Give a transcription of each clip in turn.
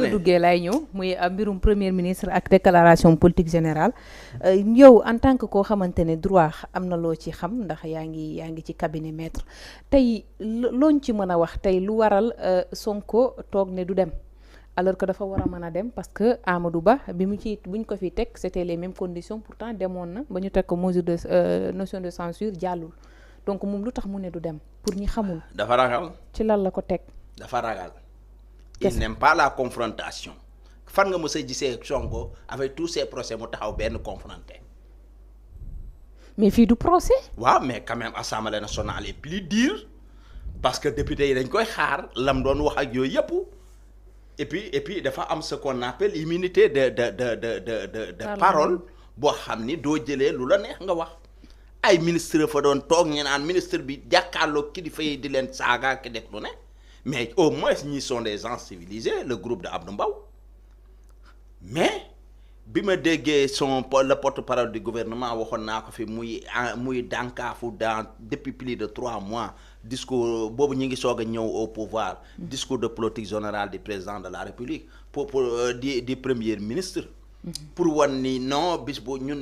nga duggee lay ñëw muy mbirum premier ministre ak déclaration politique générale yow en tant que koo xamante ne droit am na loo ci xam ndax yaa ngi ci cabinet maître tey looñ ci mën a wax tey lu waral Sonko toog ne du dem alors que dafa war a mën a dem parce que Amadou Ba buñ ko fi teg c'était les mêmes conditions pourtant demoon na ba ñu teg ko mesure de notion de censure jàllul donc moom lu tax mu ne du dem pour ñi xamul. dafa ragal. ci lan la ko teg. dafa ragal. il n'aime pas la confrontation. fan nga mës a gisee Sonko avec tous ces procès mu taxaw benn confronté. mais fii du procès. waaw mais quand même assemblée nationale est plus dure parce que député yi dañ koy xaar lam doon wax ak yooyu yëpp. et puis dafa am ce qu'on appelle immunité de parole boo xam ni doo jëlee lu la neex nga wax ay ministre fa doon toog ñu naan ministre bi jàkkaarloo kilifa yi di leen saaga ki def lu ne mais au moins ñi sont des gens civilisés le groupe de Abdou Mbow mais bi ma déggee le porte-parole du gouvernement waxoon naa ko fi muy dànkaafu depuis plus de 3 mois discours boobu ñu ngi soog a ñëw au pouvoir discours de politique générale du président de la République pour di premier ministre pour wan ni non bis bu ñun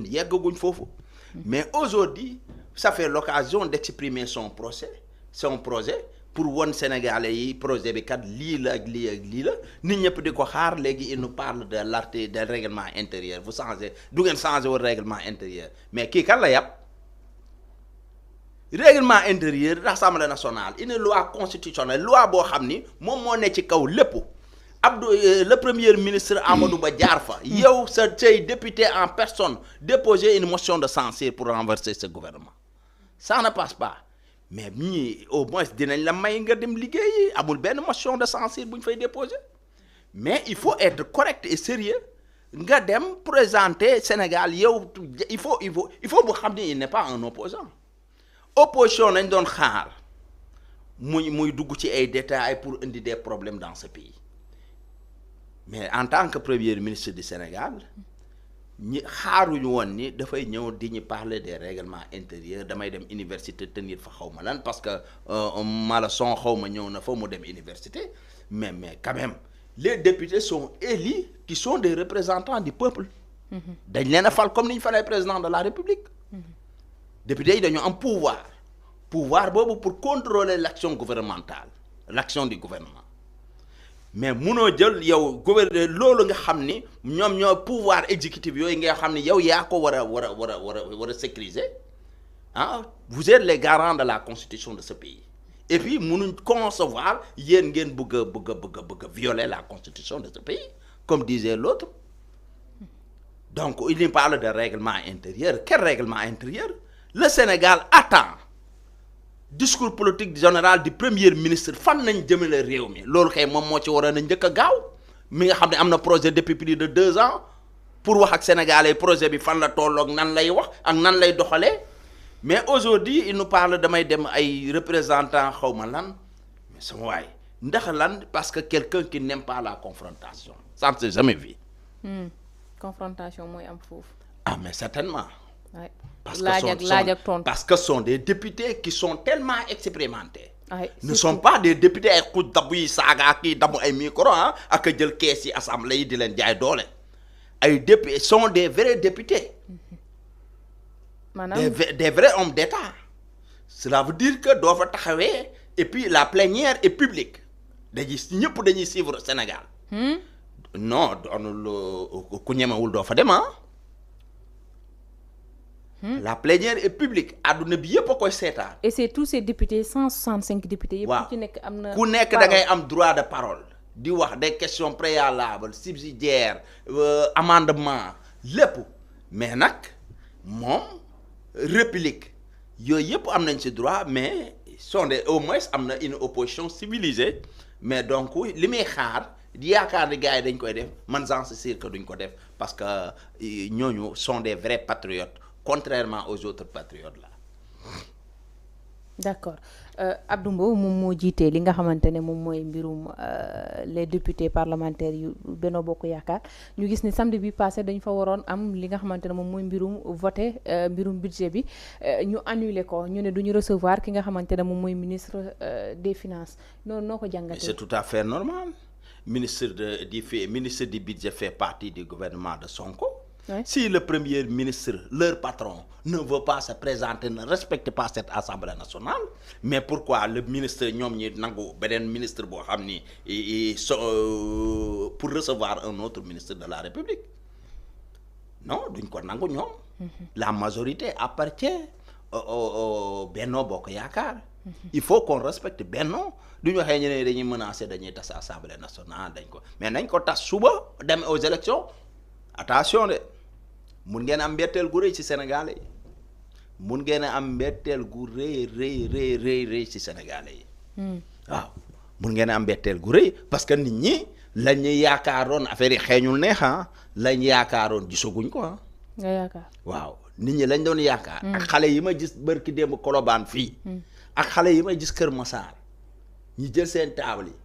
yeggaguñ foofu mais aujourd'hui ça fait l'occasion d'exprimer son projet pour wan Sénégalais yi projet bi kat lii la ak lii ak lii la nit ñëpp di ko xaar léegi il nous parle de l'article del règlement intérieur du ngeen changé wul règlement intérieur mais kii kan la yàpp règlement intérieur l'Assemblée nationale une loi constitutionnelle loi boo xam ni moom moo ne ci kaw lépp le premier ministre Amadou Ba jaar fa yow say député en personne déposer une motion de censure pour renverser ce gouvernement ça ne passe pas mais ñii au moins dinañ la may nga dem liggéeyi amul benn motion de censure bu ñu fay déposer mais il faut être correct et sérieux nga dem présenter Sénégal yow il faut bu xam ni il n'est pas un opposant opposition nañ doon xaar muy dugg ci ay détails pour indi des problèmes dans ce pays mais en tant que premier ministre du Sénégal ñi xaaruñu woon ni dafay ñëw di ñu parler des règlements intérieurs damay dem université tenir fa xaw ma lan parce que Malason xaw ma ñëw na fa mu dem université mais quand même les députés sont élus qui sont des représentants du peuple dañ leen a fal comme ni ñu falee président de la République députés yi dañu am pouvoir boobu pour contrôler l'action gouvernementale l'action du gouvernement mais munoo jël yow gouverneur loolu nga xam ni ñoo pouvoir exécutif yooyu nga xam ni yow yaa ko war a sécuriser vous êtes les garants de la constitution de ce pays et puis munuñ concevoir yéen ngeen bëgg a violer la constitution de ce pays comme disait l'autre donc il nous parle de règlement intérieur quel règlement intérieur le Sénégal attend discours politique général du premier ministre fan nañ jëmale réew mi loolu kay moom moo ci waroon a njëkk a gaaw mi nga xam ne am na projet depuis plus de 2 ans pour wax ak Sénégalais projet bi fan la tolloog nan lay wax ak nan lay doxalee mais aujourd'hui il nous parle damay dem ay représentants xaw ma lan mais sama waay ndax lan parce que quelqu'un qui n'aime pas la confrontation ça ne s'est jamais vu. confrontation mooy am foofu. mais certainement. Ouais. Parce que ce sont des députés qui sont tellement expérimentés. Ne sont pas des députés ay xuj dabu yi saaga kii dabu ay micro ak a jël kees yi assemblée yi di leen jaay doole ay députés sont des vrais députés. maanaam des vrais hommes d'État. Cela veut dire que doo fa taxawee et puis la plénière est publique ñëpp dañuy suivre Sénégal. non ku ñemewul doo fa dem la plénière est publique àdduna bi yëpp a koy seetaan. et c'est tous ces députés 165 députés. yëpp ku ci nekk am na. ku nekk da ngay am droit de parole. di wax des questions préalables subsidiaires amendement lépp mais nag moom réplique yooyu yëpp am nañ ci droit mais au moins am na une opposition civilisée mais donc li muy xaar di yaakaar ni gars yi dañ koy def man j'en suis sûr que duñ ko def parce que ñooñu sont des vrais patriotes. Contrairement aux autres patriotes là. D'accord Abdou Mbow moom moo jiitee li nga xamante ne moom mooy mbirum les députés parlementaires yu Benno Bokk Yaakaar ñu gis ni samedi bi passé dañ fa waroon am li nga xamante ne moom mooy mbirum voté mbirum budget bi ñu annulé ko ñu ne duñu recevoir ki nga xamante ne moom mooy ministre des finances noonu noo ko jàngatee. C'est tout à fait normal ministre ministre du budget fait partie du gouvernement de Sonko. Ouais. Si le premier ministre, leur patron, ne veut pas se présenter, ne respecte pas cette Assemblée nationale, mais pourquoi le ministre, ñoom ñi nangu beneen ministre boo xam ni pour recevoir un autre ministre de la République? Non, duñ ko nangu ñoom. La majorité appartient au Benno Bokk Yaakaar. Il faut qu'on respecte Benno. duñu waxee ñu ne dañuy menacer dañuy tas Assemblée nationale dañ ko mais nañ ko tas suba dem aux élections. Attention de mun ngeen am mbetteel gu rëy ci Sénégalais yi mun ngeen am mbetteel gu rëy ci Sénégalais yi waaw mun ngeen am mbetteel gu rëy parce que nit ñi lañ ñu yaakaaroon affaire yi xeeñul neex lañ yaakaaroon gisaguñ ko nga yaakaar waaw nit ñi lañ doon yaakaar ak xale yi ma gis bërki démb Colobane fii ak xale yi ma gis Kër Massar ñi jël seen table yi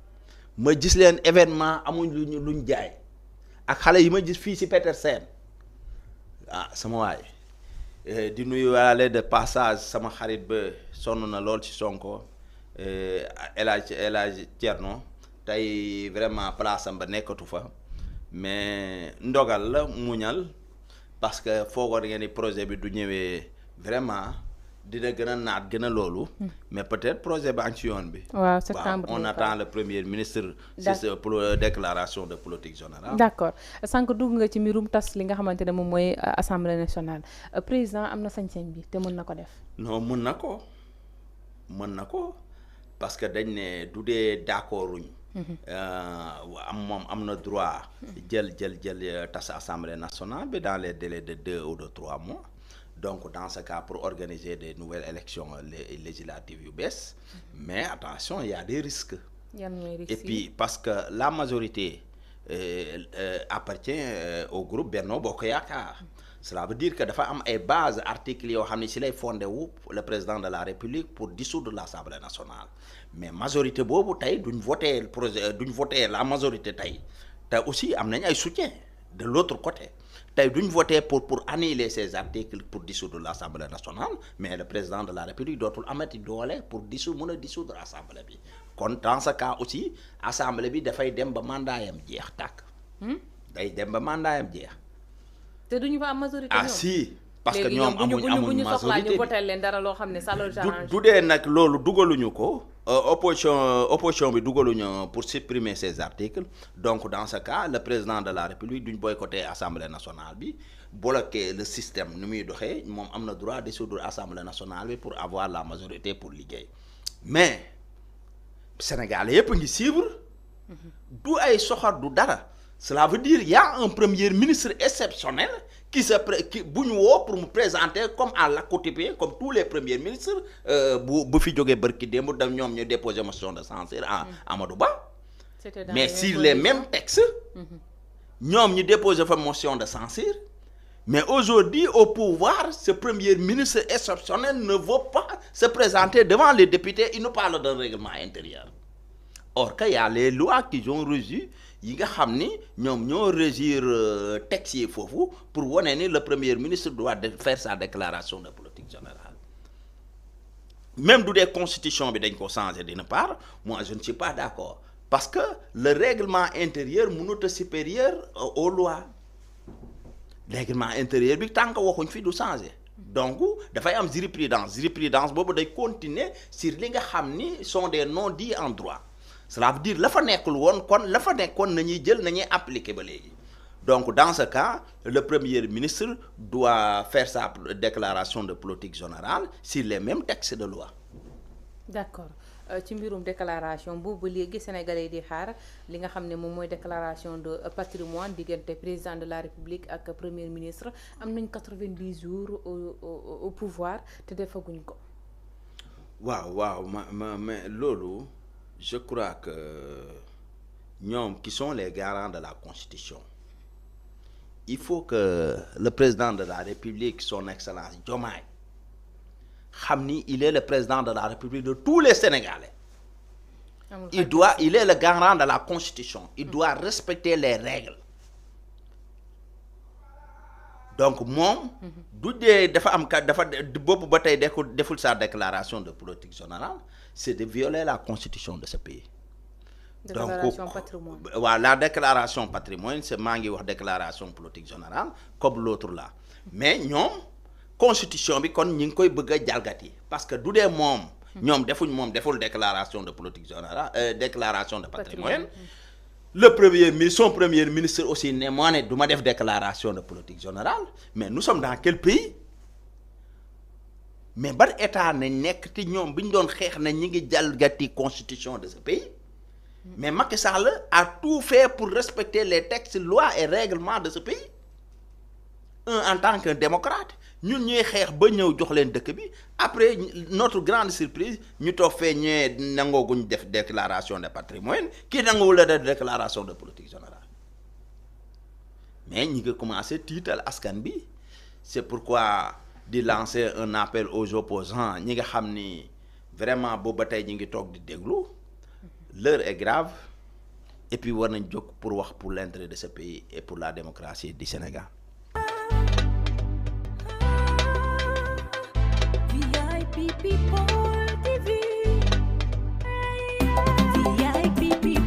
ma gis leen événement amuñ luñ jaay ak xale yi ma gis fii ci Petersen sama waay di nuyu waale de passage sama xarit ba sonn na lool ci Sonko El Hadj Thierno tey vraiment place am ba nekkatu fa mais ndogal la muñal parce que foogoon ngeen ni projet bi du ñëwee vraiment dina gën a naat gën a loolu. mais peut-être projet ba ci yoon bi. waaw septembre on attend le premier ministre. pour déclaration de politique générale. d'accord sànq dugg nga ci mbirum tas li nga xamante ne moom mooy assemblée nationale président am na sañ-sañ bi te mën na ko def. non mën na ko parce que dañ ne du dee d'accorduñ. am na droit. jël tas assemblée nationale bi dans les délais de 2 ou de 3 mois. donc dans ce cas pour organiser des nouvelles élections législatives yu bees mais attention il y a des risques. Et puis parce que la majorité appartient au groupe Benno Bokk Yaakaar. Cela veut dire que dafa am ay bases articles yoo xam ne ci lay fondé wu le président de la République pour dissoudre l'Assemblée nationale mais majorité boobu tey duñ voter la majorité tey te aussi am nañ ay soutien de l'autre côté. tey duñ voter pour annuler ces articles pour dissoudre l'Assemblée nationale mais le président de la République dootul amati doole pour mën a dissoudre assemblée bi kon dans ce cas aussi assemblée bi dafay dem ba mandaayam jeex tàkk. day dem ba mandaayam jeex. te duñu fa am majorité ah si parce que ñoom amuñ majorité ñu voter leen dara loo xam ne ça leur arrange. du dee nag loolu dugaluñu ko. opposition bi dugaluñu pour supprimer ces articles donc dans ce cas le président de la République duñ boycotter assemblée nationale bi bloquer le système ni muy doxee moom am na droit dissoudre assemblée nationale bi pour avoir la majorité pour liggéey mais Sénégalais yëpp ngi suivre du ay soxor du dara cela veut dire il y a un premier ministre exceptionnel qui bu ñu woo pour mu présenter comme à l'accoutumée comme tous les premiers ministres bu fi jógee barki démb da ñoom ñu déposer motion de censure à Amadou Ba mais sur les mêmes textes ñoom ñu déposer fa motion de censure mais aujourd'hui au pouvoir ce premier ministre exceptionnel ne veut pas se présenter devant les députés il nous parle d'un règlement intérieur or que y a les lois qui ont régi yi nga xam ni ñoom ñoo régir texte yi foofu pour wane ni le premier ministre doit faire sa déclaration de politique générale même du dee constitution bi dañ ko changer d'une part moi je ne suis pas d'accord parce que le règlement intérieur mënut a supérieur aux lois règlement intérieur bi tant que waxuñ fi du changer donc dafay am jurisprudence boobu day continuer sur li nga xam ni sont des non-dits en droit cela veut dire la fa nekkul woon kon la fa nekkoon nañuy appliquer ba léegi donc dans ce cas le premier ministre doit faire sa déclaration de politique générale sur les mêmes textes de loi. D'accord ci mbirum déclaration boobu léegi sénégalais di xaar li nga xam ne moom mooy déclaration de patrimoine diggante président de la République ak premier ministre am nañ 90 jours au pouvoir te defaguñ ko. waaw mais loolu. Je crois que ñoom qui sont les garants de la Constitution il faut que le président de la République son excellence Diomaye xam ni il est le président de la République de tous les Sénégalais il est le garant de la Constitution il doit respecter les règles donc moom du dee dafa am dafa boobu ba tey deful sa déclaration de politique générale c'est de violer la constitution de ce pays déclaration patrimoine. Voilà, la déclaration patrimoine c'est maa ngi wax déclaration politique générale comme l'autre là mais ñoom constitution bi kon ñi ngi koy bëgg a jalgati parce que du dee moom ñoom deful déclaration de politique générale déclaration de patrimoine son premier ministre aussi ne moo ne du ma def déclaration de politique générale mais nous sommes dans quel pays mais ban état ne nekk te ñoom bi ñu doon xeex na ñi ngi jalgati constitution de ce pays mais Macky Sall a tout fait pour respecter les textes, lois et règlements de ce pays en tant que démocrate ñun ñuy xeex ba ñëw jox leen dëkk bi après notre grande surprise ñu toog fee ñëwee nangooguñ def déclaration de patrimoine kii nanguwul la def déclaration de politique générale mais ñi ngi commencé tiital askan bi c'est pourquoi di lancer un appel aux opposants ñi nga xam ni vraiment boobu ba tey ñi ngi toog di déglu l'heure est grave et puis war nañ jóg pour wax pour l'intérêt de ce pays et pour la démocratie du Sénégal. VIP people.